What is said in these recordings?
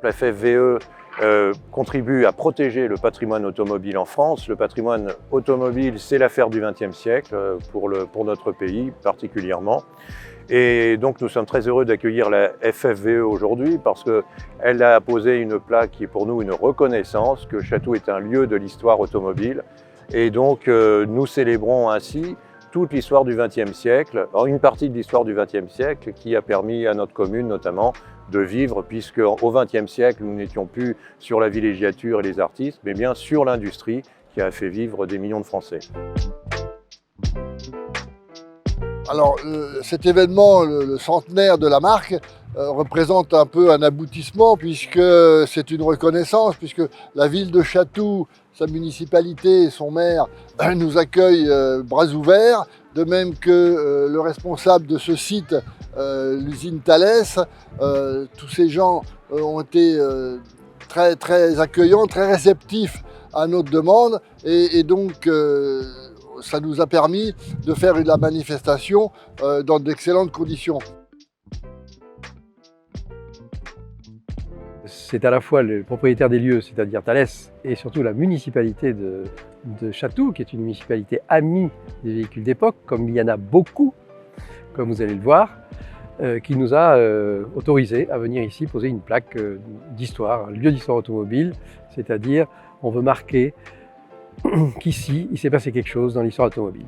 La FFVE contribue à protéger le patrimoine automobile en France. Le patrimoine automobile, c'est l'affaire du XXe siècle pour notre pays particulièrement. Et donc nous sommes très heureux d'accueillir la FFVE aujourd'hui parce qu'elle a posé une plaque qui est pour nous une reconnaissance que Chatou est un lieu de l'histoire automobile. Et donc nous célébrons ainsi toute l'histoire du XXe siècle, une partie de l'histoire du XXe siècle qui a permis à notre commune notamment de vivre, puisque au XXe siècle, nous n'étions plus sur la villégiature et les artistes, mais bien sur l'industrie qui a fait vivre des millions de Français. Alors cet événement, le centenaire de la marque, représente un peu un aboutissement puisque c'est une reconnaissance, puisque la ville de Chatou, sa municipalité et son maire nous accueillent bras ouverts, de même que le responsable de ce site, l'usine Thalès. Tous ces gens ont été très accueillants, très réceptifs à notre demande et donc ça nous a permis de faire la manifestation dans d'excellentes conditions. C'est à la fois le propriétaire des lieux, c'est-à-dire Thalès, et surtout la municipalité de Chatou, qui est une municipalité amie des véhicules d'époque, comme il y en a beaucoup, comme vous allez le voir, qui nous a autorisé à venir ici poser une plaque d'histoire, un lieu d'histoire automobile, c'est-à-dire on veut marquer qu'ici, il s'est passé quelque chose dans l'histoire automobile.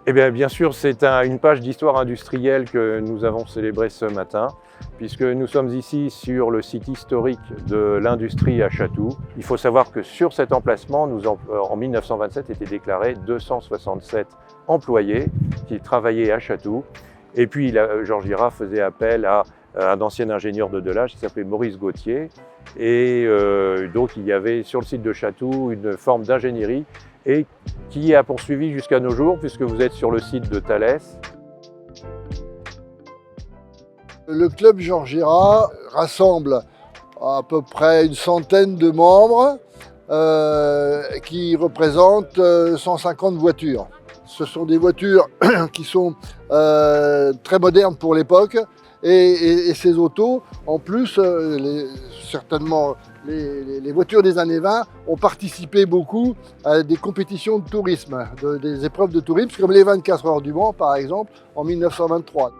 Eh bien sûr, c'est une page d'histoire industrielle que nous avons célébrée ce matin, puisque nous sommes ici sur le site historique de l'industrie à Chatou. Il faut savoir que sur cet emplacement, en 1927, étaient déclarés 267 employés qui travaillaient à Chatou. Et puis, Georges Girard faisait appel à un ancien ingénieur de Delage qui s'appelait Maurice Gauthier. Et donc, il y avait sur le site de Chatou une forme d'ingénierie et qui a poursuivi jusqu'à nos jours, puisque vous êtes sur le site de Thalès. Le club Georges Girard rassemble à peu près une centaine de membres qui représentent 150 voitures. Ce sont des voitures qui sont très modernes pour l'époque et ces autos, en plus, certainement les voitures des années 20 ont participé beaucoup à des compétitions de tourisme, des épreuves de tourisme, comme les 24 heures du Mans par exemple en 1923.